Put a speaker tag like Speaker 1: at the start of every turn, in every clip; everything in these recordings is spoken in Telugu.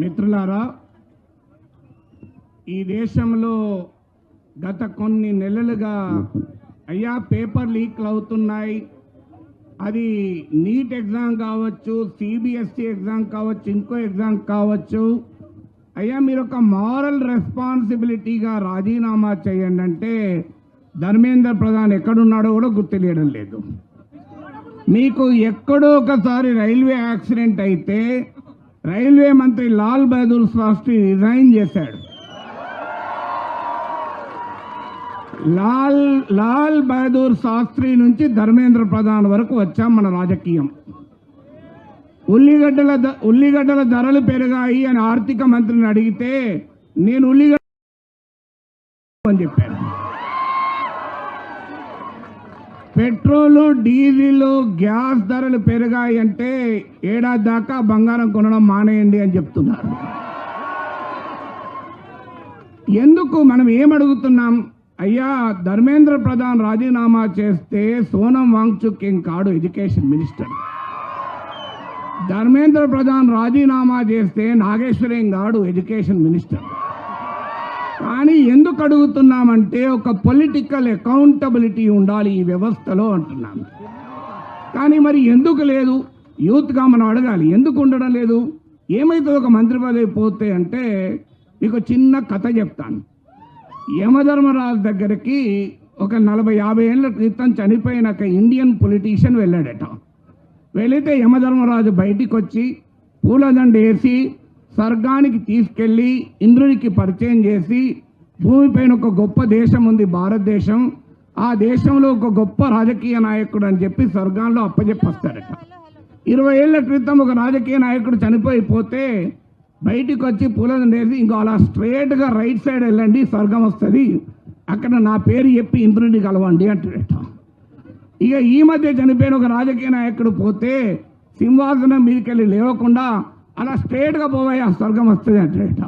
Speaker 1: మిత్రులారా, ఈ దేశంలో గత కొన్ని నెలలుగా అయ్యా పేపర్ లీక్లు అవుతున్నాయి. అది నీట్ ఎగ్జామ్ కావచ్చు, సిబిఎస్ఈ ఎగ్జామ్ కావచ్చు, ఇంకో ఎగ్జామ్ కావచ్చు. అయ్యా మీరు ఒక మారల్ రెస్పాన్సిబిలిటీగా రాజీనామా చేయండి అంటే ధర్మేంద్ర ప్రధాన్ ఎక్కడున్నాడో కూడా గుర్తులేయడం లేదు. మీకు ఎక్కడో ఒకసారి రైల్వే యాక్సిడెంట్ అయితే రైల్వే మంత్రి లాల్ బహదూర్ శాస్త్రి రిజైన్ చేశాడు. లాల్ బహదూర్ శాస్త్రి నుంచి ధర్మేంద్ర ప్రధాన్ వరకు వచ్చాం మన రాజకీయం. ఉల్లిగడ్డల ధరలు పెరిగాయి అని ఆర్థిక మంత్రిని అడిగితే నేను ఉల్లిగడ్డ అని చెప్పాను. పెట్రోలు, డీజిల్, గ్యాస్ ధరలు పెరిగాయి అంటే ఏడాది దాకా బంగారం కొనడం మానేయండి అని చెప్తున్నారు. ఎందుకు మనం ఏమడుగుతున్నాం? అయ్యా ధర్మేంద్ర ప్రధాన్ రాజీనామా చేస్తే సోనం వాంగ్చుక్ ఏం కాడు ఎడ్యుకేషన్ మినిస్టర్. ధర్మేంద్ర ప్రధాన్ రాజీనామా చేస్తే నాగేశ్వరేం కాడు ఎడ్యుకేషన్ మినిస్టర్. కానీ ఎందుకు అడుగుతున్నామంటే ఒక పొలిటికల్ అకౌంటబిలిటీ ఉండాలి ఈ వ్యవస్థలో అంటున్నాం. కానీ మరి ఎందుకు లేదు? యూత్గా మనం అడగాలి, ఎందుకు ఉండడం లేదు? ఏమైతే ఒక మంత్రి పదవి పోతే అంటే మీకు చిన్న కథ చెప్తాను. యమధర్మరాజు దగ్గరికి ఒక 40-50 ఏళ్ల క్రితం చనిపోయిన ఒక ఇండియన్ పొలిటీషియన్ వెళ్ళాడట. వెళితే యమధర్మరాజు బయటికి వచ్చి పూలదండ వేసి స్వర్గానికి తీసుకెళ్ళి ఇంద్రునికి పరిచయం చేసి, భూమిపైన ఒక గొప్ప దేశం ఉంది భారతదేశం, ఆ దేశంలో ఒక గొప్ప రాజకీయ నాయకుడు అని చెప్పి స్వర్గంలో అప్పచెప్పొస్తాడట. 20 ఏళ్ల క్రితం ఒక రాజకీయ నాయకుడు చనిపోయిపోతే బయటికి వచ్చి పూలదండ వేసి ఇంకో అలా స్ట్రేట్గా రైట్ సైడ్ వెళ్ళండి స్వర్గం వస్తుంది, అక్కడ నా పేరు చెప్పి ఇంద్రుడిని కలవండి అంటాడట. ఇక ఈ మధ్య చనిపోయిన ఒక రాజకీయ నాయకుడు పోతే సింహాసనం మీదకి వెళ్ళి లేవకుండా అలా స్ట్రేట్గా పోవయ్యా స్వర్గం వస్తుంది అంటాడట.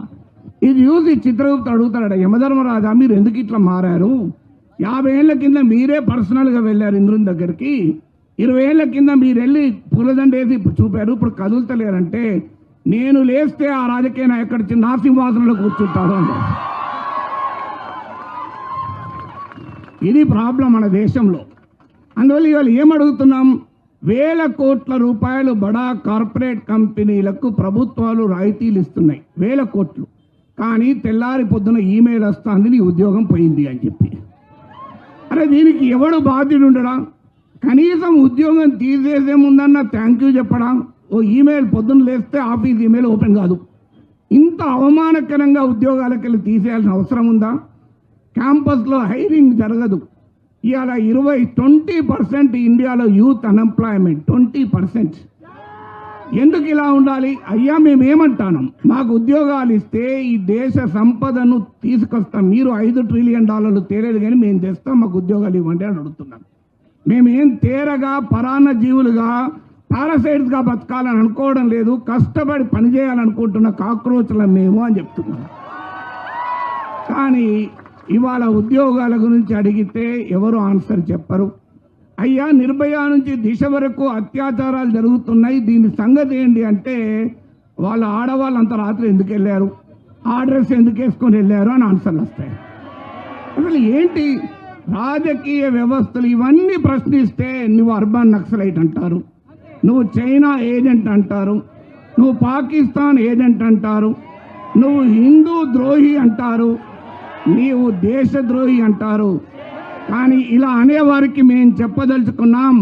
Speaker 1: ఇది చూసి చిత్రగుప్తుడు అడుగుతాడట, యమధర్మరాజా మీరు ఎందుకు ఇట్లా మారారు? 50 ఏళ్ల కింద మీరే పర్సనల్గా వెళ్ళారు ఇంద్రుని దగ్గరికి, 20 ఏళ్ల కింద మీరు వెళ్ళి పూలదండ వేసి చూపారు, ఇప్పుడు కదులుతలేరంటే నేను లేస్తే ఆ రాజకీయ నాయకుడు నా సింహాసనంలో కూర్చుంటాడు అన్నాడు. ఇది ప్రాబ్లం మన దేశంలో. అందువల్ల ఇవాళ ఏమడుగుతున్నాం? వేల కోట్ల రూపాయలు బడా కార్పొరేట్ కంపెనీలకు ప్రభుత్వాలు రాయితీలు ఇస్తున్నాయి, వేల కోట్లు. కానీ తెల్లారి పొద్దున ఈమెయిల్ వస్తుంది నీ ఉద్యోగం పోయింది అని చెప్పి. అరే దీనికి ఎవడు బాధ్యుడు ఉండడా? కనీసం ఉద్యోగం తీసేసే ముందన్న థ్యాంక్ యూ చెప్పడా? ఓ ఈమెయిల్ పొద్దున్న లేస్తే ఆఫీస్ ఈమెయిల్ ఓపెన్ కాదు. ఇంత అవమానకరంగా ఉద్యోగాలకు వెళ్ళి తీసేయాల్సిన అవసరం ఉందా? క్యాంపస్లో హైరింగ్ జరగదు. ఇవాళ 20% ఇండియాలో యూత్ అన్ఎంప్లాయ్మెంట్ 20%. ఎందుకు ఇలా ఉండాలి? అయ్యా మేమేమంటాను, మాకు ఉద్యోగాలు ఇస్తే ఈ దేశ సంపదను తీసుకొస్తాం. మీరు $5 ట్రిలియన్ తేలేదు కానీ మేము తెస్తాం, మాకు ఉద్యోగాలు ఇవ్వండి అని అడుగుతున్నాం. మేమేం తేరగా పరాన్న జీవులుగా పారాసైట్స్గా బతకాలని అనుకోవడం లేదు, కష్టపడి పనిచేయాలనుకుంటున్న కాక్రోచ్ల మేము అని చెప్తున్నాం. కానీ ఇవాళ ఉద్యోగాల గురించి అడిగితే ఎవరు ఆన్సర్ చెప్పరు. అయ్యా నిర్భయ నుంచి దిశ వరకు అత్యాచారాలు జరుగుతున్నాయి, దీని సంగతి ఏంటి అంటే వాళ్ళ ఆడవాళ్ళు అంత రాత్రి ఎందుకు వెళ్ళారు, ఆ డ్రెస్ ఎందుకు వేసుకొని వెళ్ళారు అని ఆన్సర్లు వస్తాయి. అసలు ఏంటి రాజకీయ వ్యవస్థలు? ఇవన్నీ ప్రశ్నిస్తే నువ్వు అర్బన్ నక్సలైట్ అంటారు, నువ్వు చైనా ఏజెంట్ అంటారు, నువ్వు పాకిస్తాన్ ఏజెంట్ అంటారు, నువ్వు హిందూ ద్రోహి అంటారు, నీవు దేశద్రోహి అంటారు. కానీ ఇలా అనేవారికి మేము చెప్పదలుచుకున్నాం,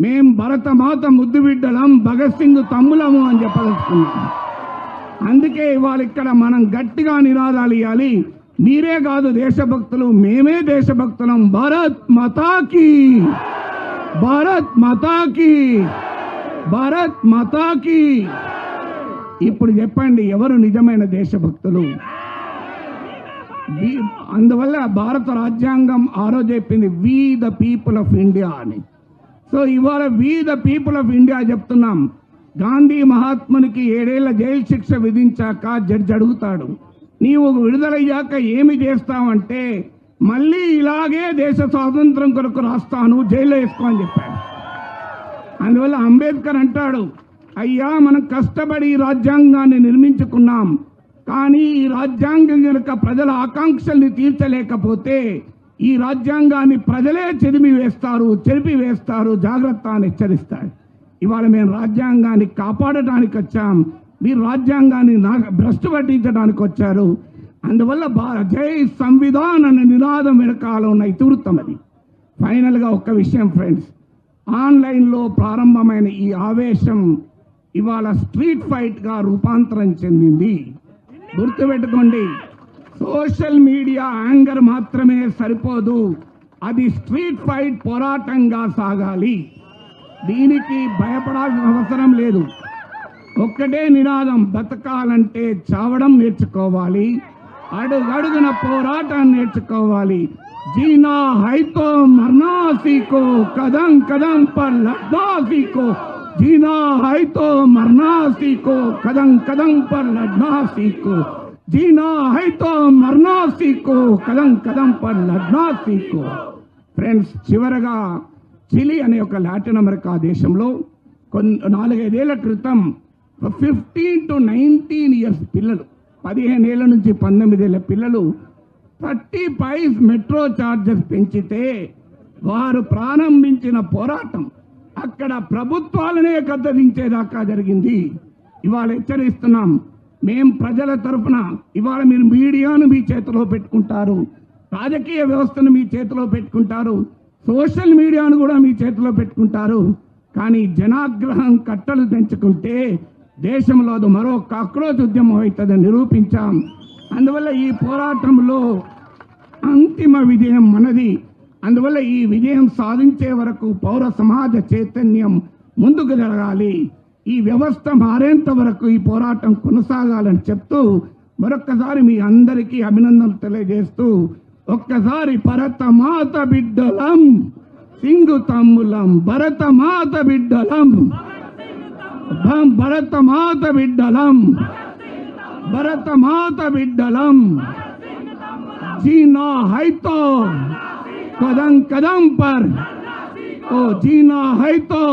Speaker 1: మేం భరతమాత ముద్దు బిడ్డలం, భగత్ సింగ్ తమ్ములము అని చెప్పదలుచుకున్నాం. అందుకే ఇవాళ ఇక్కడ మనం గట్టిగా నినాదాలు ఇవ్వాలి. మీరే కాదు దేశభక్తులు, మేమే దేశభక్తులం. భారత్ మాతాకి, భారత్ మాతాకి, భారత్ మాతాకి. ఇప్పుడు చెప్పండి ఎవరు నిజమైన దేశభక్తులు? అందువల్ల భారత రాజ్యాంగం ఆ రోజు చెప్పింది we the people of India అని. సో ఇవాళ we the people of India చెప్తున్నాం. గాంధీ మహాత్మునికి 7 ఏళ్ల జైలు శిక్ష విధించాక జడ్జి అడుగుతాడు, నీవు విడుదలయ్యాక ఏమి చేస్తావంటే మళ్ళీ ఇలాగే దేశ స్వాతంత్రం కొరకు రాస్తాను, జైల్లో వేసుకో అని చెప్పాడు. అందువల్ల అంబేద్కర్ అంటాడు అయ్యా మనం కష్టపడి ఈ రాజ్యాంగాన్ని నిర్మించుకున్నాం, కానీ ఈ రాజ్యాంగం కనుక ప్రజల ఆకాంక్షల్ని తీర్చలేకపోతే ఈ రాజ్యాంగాన్ని ప్రజలే చెరిపి వేస్తారు, జాగ్రత్త అని హెచ్చరిస్తారు. ఇవాళ మేము రాజ్యాంగాన్ని కాపాడటానికి వచ్చాం, మీరు రాజ్యాంగాన్ని భ్రష్టు పట్టించడానికి వచ్చారు. అందువల్ల జై సంవిధాన్ అనే నినాదం వెనకాల ఉన్న ఇతివృత్తం అది. ఫైనల్గా ఒక్క విషయం ఫ్రెండ్స్, ఆన్లైన్లో ప్రారంభమైన ఈ ఆవేశం ఇవాళ స్ట్రీట్ ఫైట్గా రూపాంతరం చెందింది. గుర్తుపెట్టుకోండి, సోషల్ మీడియా యాంగర్ మాత్రమే సరిపోదు, అది స్ట్రీట్ ఫైట్ పోరాటంగా సాగాలి. దీనికి భయపడాల్సిన అవసరం లేదు. ఒక్కటే నినాదం, బతకాలంటే చావడం నేర్చుకోవాలి, అడుగడుగున పోరాటం నేర్చుకోవాలి. జీనా హైతో మర్నా సీకో, కదం కదం పర్ లడ్నా సీకో. జీనా హైతో మర్నా సీకో, కదం కదం పర్ లడ్నా సీకో. జీనా హైతో మర్నా సీకో, కదం కదం పర్ లడ్నా సీకో. ఫ్రెండ్స్, చివరగా చిలీ అనే ఒక లాటిన్ అమెరికా దేశంలో 4-5 ఏళ్ల క్రితం 15 to 19 ఇయర్స్ పిల్లలు, 15 ఏళ్ల నుంచి 19 ఏళ్ల పిల్లలు 30 పైస్ మెట్రో ఛార్జెస్ పెంచితే వారు ప్రారంభించిన పోరాటం అక్కడ ప్రభుత్వాలనే గద్దదించేదాకా జరిగింది. ఇవాళ హెచ్చరిస్తున్నాం, మేం ప్రజల తరఫున, ఇవాళ మీరు మీడియాను మీ చేతిలో పెట్టుకుంటారు, రాజకీయ వ్యవస్థను మీ చేతిలో పెట్టుకుంటారు, సోషల్ మీడియాను కూడా మీ చేతిలో పెట్టుకుంటారు, కానీ జనాగ్రహం కట్టలు తెంచుకుంటే దేశంలో అది మరో కాక్రోచ్ ఉద్యమం అవుతుందని నిరూపించాం. అందువల్ల ఈ పోరాటంలో అంతిమ విజయం మనది. అందువల్ల ఈ విజయం సాధించే వరకు పౌర సమాజ చైతన్యం ముందుకు జరగాలి. ఈ వ్యవస్థ మారేంత వరకు ఈ పోరాటం కొనసాగాలని చెప్తూ మరొక్కసారి మీ అందరికీ అభినందనలు తెలియజేస్తూ, ఒక్కసారి భరతమాత బిడ్డలం, సింగు తమ్ములం, భరతమాత బిడ్డలం, భరతమాత బిడ్డలం, భరతమాత బిడ్డలం. జీనా హై తో కదం కదం పర్, ఓ జీనా హై తో